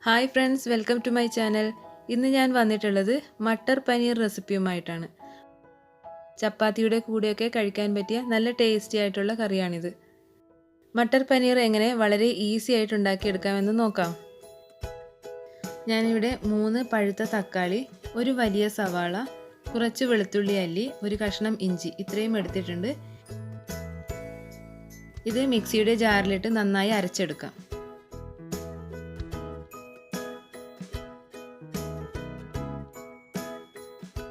Hi friends, welcome to my channel. ഇന്ന് ഞാൻ വന്നിട്ടുള്ളത് മട്ടർ പനീർ റെസിപ്പിയുമായിട്ടാണ്. ചപ്പാത്തിയുടെ കൂടെയൊക്കെ കഴിക്കാൻ പറ്റിയ നല്ല ടേസ്റ്റി ആയിട്ടുള്ള കറിയാണിത്. മട്ടർ പനീർ എങ്ങനെ വളരെ ഈസി ആയിട്ട് ഉണ്ടാക്കിയെടുക്കാമെന്ന് നോക്കാം. ഞാനിവിടെ 3 പഴുത്ത തക്കാളി, ഒരു വലിയ സവാള, കുറച്ച് വെളുത്തുള്ളി അല്ലി, ഒരു കഷ്ണം ഇഞ്ചി ഇത്രയും എടുത്തിട്ടുണ്ട്. ഇത് മിക്സിയുടെ ജാറിലിട്ട് നന്നായി അരച്ചെടുക്കാം.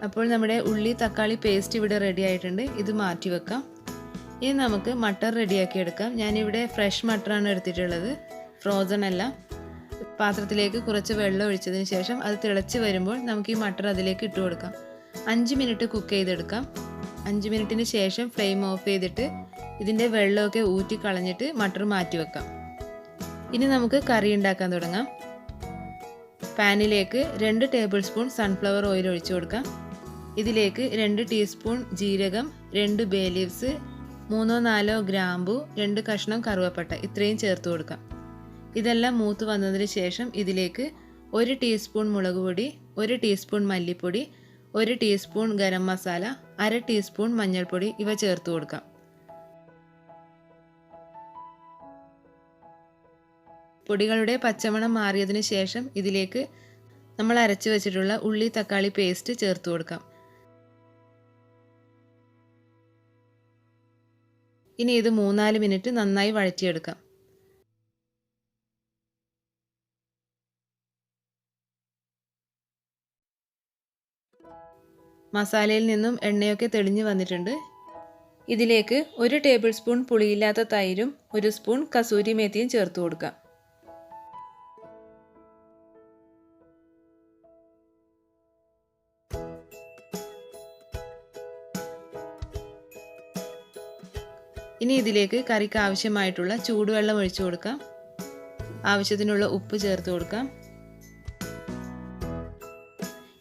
അപ്പോൾ നമ്മുടെ ഉള്ളി തക്കാളി പേസ്റ്റ് ഇവിടെ റെഡി ആയിട്ടുണ്ട്. ഇത് മാറ്റി വെക്കാം. ഇനി നമുക്ക് മട്ടർ റെഡിയാക്കി എടുക്കാം. ഞാനിവിടെ ഫ്രഷ് മട്ടറാണ് എടുത്തിട്ടുള്ളത്, ഫ്രോസൺ അല്ല. പാത്രത്തിലേക്ക് കുറച്ച് വെള്ളം ഒഴിച്ചതിന് ശേഷം അത് തിളച്ച് വരുമ്പോൾ നമുക്ക് ഈ മട്ടർ അതിലേക്ക് ഇട്ട് കൊടുക്കാം. 5 മിനിറ്റ് കുക്ക് ചെയ്തെടുക്കാം. 5 മിനിറ്റിന് ശേഷം ഫ്ലെയിം ഓഫ് ചെയ്തിട്ട് ഇതിൻ്റെ വെള്ളമൊക്കെ ഊറ്റി കളഞ്ഞിട്ട് മട്ടർ മാറ്റി വെക്കാം. ഇനി നമുക്ക് കറി ഉണ്ടാക്കാൻ തുടങ്ങാം. പാനിലേക്ക് 2 ടേബിൾ സ്പൂൺ സൺഫ്ലവർ ഓയിൽ ഒഴിച്ചു കൊടുക്കാം. ഇതിലേക്ക് 2 ടീസ്പൂൺ ജീരകം, 2 ബേ ലീവ്സ്, 3-4 ഗ്രാമ്പു, 2 കഷ്ണം കറുവപ്പട്ട ഇത്രയും ചേർത്ത് കൊടുക്കാം. ഇതെല്ലാം മൂത്ത് വന്നതിന് ശേഷം ഇതിലേക്ക് 1 ടീസ്പൂൺ മുളക് പൊടി, 1 ടീസ്പൂൺ മല്ലിപ്പൊടി, 1 ടീസ്പൂൺ ഗരം മസാല, 1/2 ടീസ്പൂൺ മഞ്ഞൾപ്പൊടി ഇവ ചേർത്ത് കൊടുക്കാം. പൊടികളുടെ പച്ചമണം മാറിയതിന് ശേഷം ഇതിലേക്ക് നമ്മൾ അരച്ചു വെച്ചിട്ടുള്ള ഉള്ളി തക്കാളി പേസ്റ്റ് ചേർത്ത് കൊടുക്കാം. ഇനി ഇത് 3-4 മിനിറ്റ് നന്നായി വഴറ്റിയെടുക്കാം. മസാലയിൽ നിന്നും എണ്ണയൊക്കെ തെളിഞ്ഞു വന്നിട്ടുണ്ട്. ഇതിലേക്ക് 1 ടേബിൾ സ്പൂൺ പുളിയില്ലാത്ത തൈരും 1 സ്പൂൺ കസൂരി മേത്തിയും ചേർത്ത് കൊടുക്കാം. ഇനി ഇതിലേക്ക് കറിക്ക് ആവശ്യമായിട്ടുള്ള ചൂടുവെള്ളം ഒഴിച്ചു കൊടുക്കാം. ആവശ്യത്തിനുള്ള ഉപ്പ് ചേർത്ത് കൊടുക്കാം.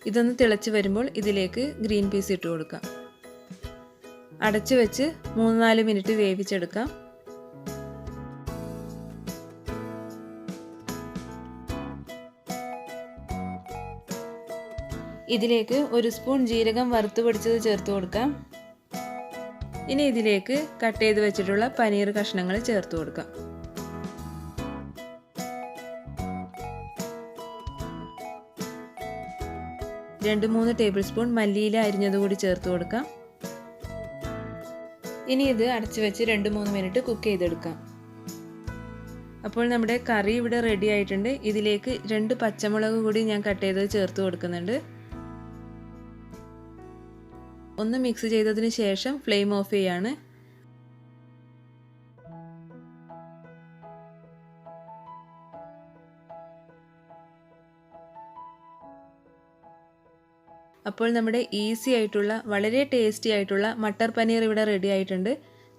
ഇതൊന്ന് തിളച്ച് വരുമ്പോൾ ഇതിലേക്ക് ഗ്രീൻ പീസ് ഇട്ട് കൊടുക്കാം. അടച്ചു വെച്ച് 3-4 മിനിറ്റ് വേവിച്ചെടുക്കാം. ഇതിലേക്ക് 1 സ്പൂൺ ജീരകം വറുത്ത് പൊടിച്ചത് ചേർത്ത് കൊടുക്കാം. ഇനി ഇതിലേക്ക് കട്ട് ചെയ്ത് വെച്ചിട്ടുള്ള പനീർ കഷ്ണങ്ങൾ ചേർത്ത് കൊടുക്കാം. രണ്ട് 3 ടേബിൾ സ്പൂൺ മല്ലിയില അരിഞ്ഞത് കൂടി ചേർത്ത് കൊടുക്കാം. ഇനി ഇത് അടച്ചു വെച്ച് 2-3 മിനിറ്റ് കുക്ക് ചെയ്തെടുക്കാം. അപ്പോൾ നമ്മുടെ കറി ഇവിടെ റെഡി ആയിട്ടുണ്ട്. ഇതിലേക്ക് 2 പച്ചമുളക് കൂടി ഞാൻ കട്ട് ചെയ്ത് ചേർത്ത് കൊടുക്കുന്നുണ്ട്. ഒന്ന് മിക്സ് ചെയ്തതിന് ശേഷം ഫ്ലെയിം ഓഫ് ചെയ്യാണ്. അപ്പോൾ നമ്മുടെ ഈസി ആയിട്ടുള്ള വളരെ ടേസ്റ്റി ആയിട്ടുള്ള മട്ടർ പനീർ ഇവിടെ റെഡി ആയിട്ടുണ്ട്.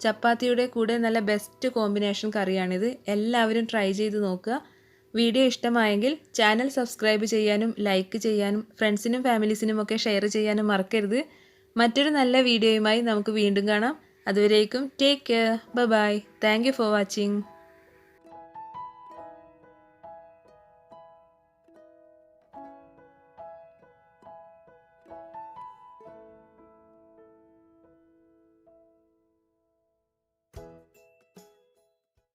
ചപ്പാത്തിയുടെ കൂടെ നല്ല ബെസ്റ്റ് കോമ്പിനേഷൻ കറിയാണിത്. എല്ലാവരും ട്രൈ ചെയ്ത് നോക്കുക. വീഡിയോ ഇഷ്ടമായെങ്കിൽ ചാനൽ സബ്സ്ക്രൈബ് ചെയ്യാനും ലൈക്ക് ചെയ്യാനും ഫ്രണ്ട്സിനും ഫാമിലീസിനും ഒക്കെ ഷെയർ ചെയ്യാനും മറക്കരുത്. മറ്റൊരു നല്ല വീഡിയോയുമായി നമുക്ക് വീണ്ടും കാണാം. അതുവരേക്കും take care. Bye. Thank you for watching.